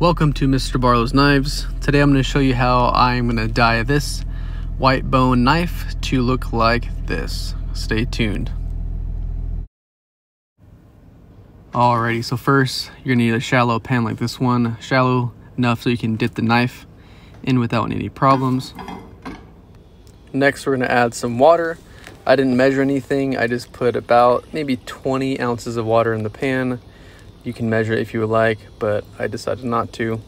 Welcome to Mr. Barlow's Knives. Today I'm going to show you how I'm going to dye this white bone knife to look like this. Stay tuned. Alrighty, so first you're going to need a shallow pan like this one. Shallow enough so you can dip the knife in without any problems. Next we're going to add some water. I didn't measure anything. I just put about maybe 20 ounces of water in the pan. You can measure it if you would like, but I decided not to.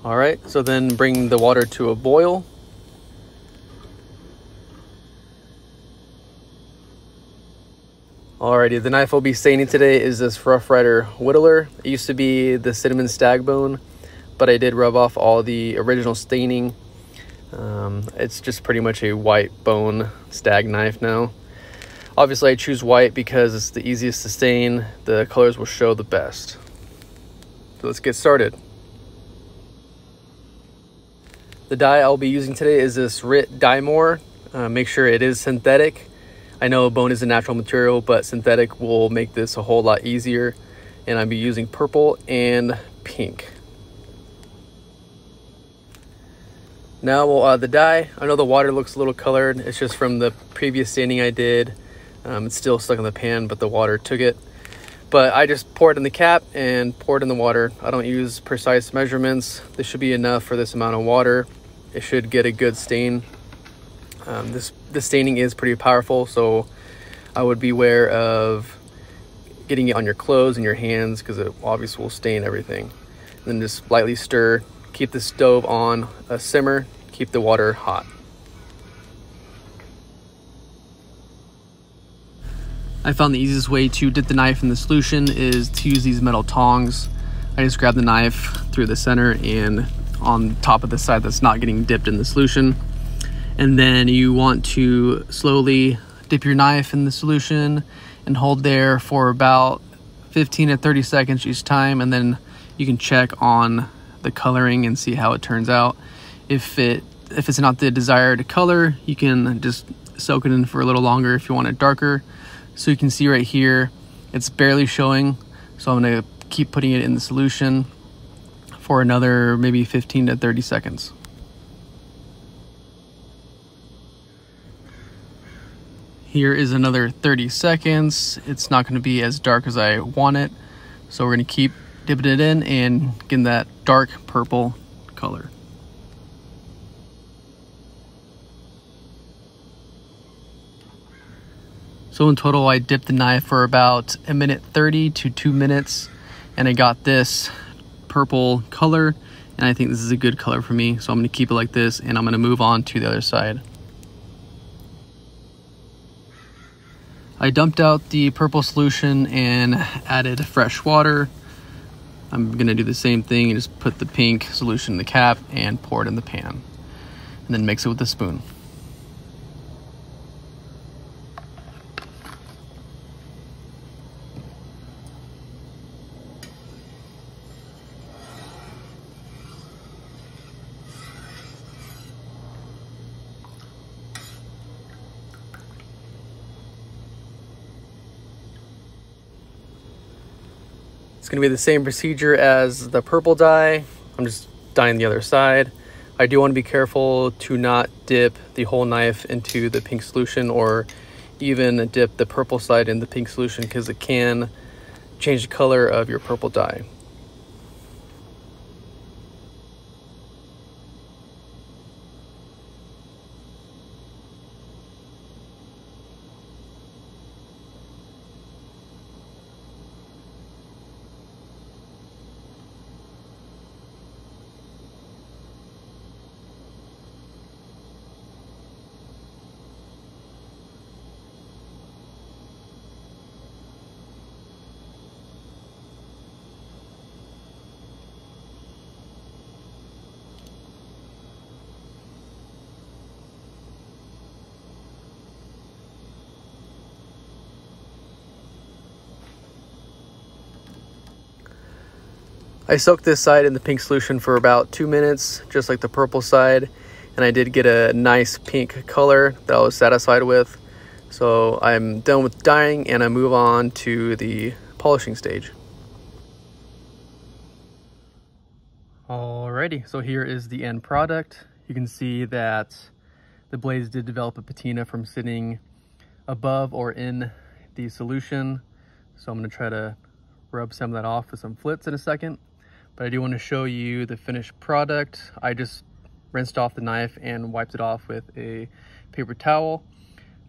All right, so then bring the water to a boil. Alrighty, the knife I'll be staining today is this Rough Ryder Whittler. It used to be the cinnamon stag bone, but I did rub off all the original staining. It's just pretty much a white bone stag knife now. Obviously I choose white because it's the easiest to stain. The colors will show the best. So let's get started. The dye I'll be using today is this Rit DyeMore. Make sure it is synthetic. I know bone is a natural material, but synthetic will make this a whole lot easier. And I'll be using purple and pink. Now we'll add the dye. I know the water looks a little colored. It's just from the previous staining I did. It's still stuck in the pan, but the water took it. But I just pour it in the cap and pour it in the water. I don't use precise measurements. This should be enough for this amount of water. It should get a good stain. This staining is pretty powerful, so I would beware of getting it on your clothes and your hands because it obviously will stain everything. And then just lightly stir. Keep the stove on a simmer. Keep the water hot. I found the easiest way to dip the knife in the solution is to use these metal tongs. I just grab the knife through the center and on top of the side that's not getting dipped in the solution. And then you want to slowly dip your knife in the solution and hold there for about 15 to 30 seconds each time. And then you can check on the coloring and see how it turns out. If it's not the desired color, you can just soak it in for a little longer if you want it darker. So you can see right here, it's barely showing. So I'm gonna keep putting it in the solution for another maybe 15 to 30 seconds. Here is another 30 seconds. It's not gonna be as dark as I want it. So we're gonna keep dipping it in and getting that dark purple color. So in total, I dipped the knife for about 1:30 to 2 minutes, and I got this purple color, and I think this is a good color for me. So I'm gonna keep it like this, and I'm gonna move on to the other side. I dumped out the purple solution and added fresh water. I'm gonna do the same thing and just put the pink solution in the cap and pour it in the pan, and then mix it with a spoon. It's going to be the same procedure as the purple dye. I'm just dyeing the other side. I do want to be careful to not dip the whole knife into the pink solution or even dip the purple side in the pink solution because it can change the color of your purple dye. I soaked this side in the pink solution for about 2 minutes, just like the purple side, and I did get a nice pink color that I was satisfied with. So I'm done with dyeing and I move on to the polishing stage. Alrighty, so here is the end product. You can see that the blades did develop a patina from sitting above or in the solution. So I'm gonna try to rub some of that off with some flits in a second. But I do want to show you the finished product. I just rinsed off the knife and wiped it off with a paper towel.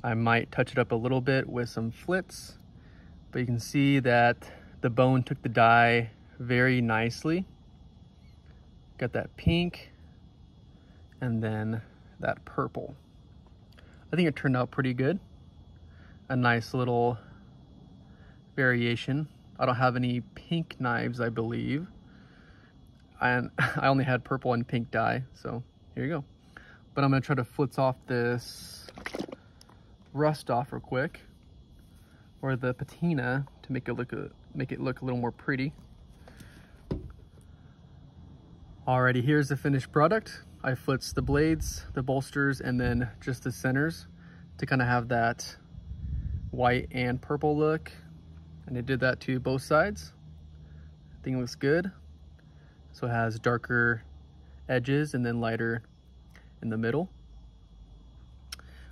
I might touch it up a little bit with some flits, but you can see that the bone took the dye very nicely. Got that pink and then that purple. I think it turned out pretty good. A nice little variation. I don't have any pink knives, I believe. And I only had purple and pink dye, so here you go. But I'm gonna try to flitz off this rust off real quick, or the patina, to make it look a little more pretty. Alrighty, here's the finished product. I flitzed the blades, the bolsters, and then just the centers to kind of have that white and purple look. And I did that to both sides. I think it looks good. So it has darker edges and then lighter in the middle.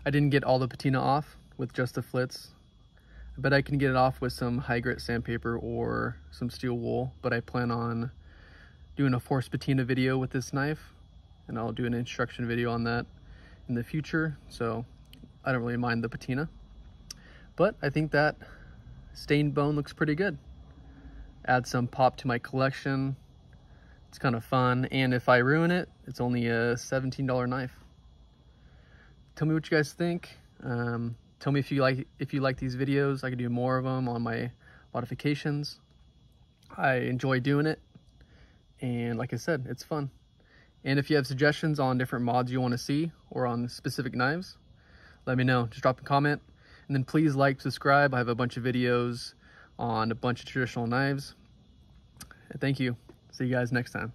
I didn't get all the patina off with just the flits, but I can get it off with some high grit sandpaper or some steel wool. But I plan on doing a forced patina video with this knife, and I'll do an instruction video on that in the future. So I don't really mind the patina, but I think that stained bone looks pretty good. Add some pop to my collection. It's kind of fun, and if I ruin it, it's only a $17 knife. Tell me what you guys think. Tell me if you like these videos. I could do more of them on my modifications. I enjoy doing it, and like I said, it's fun. And if you have suggestions on different mods you want to see or on specific knives, let me know. Just drop a comment, and then please like, subscribe. I have a bunch of videos on a bunch of traditional knives. Thank you. See you guys next time.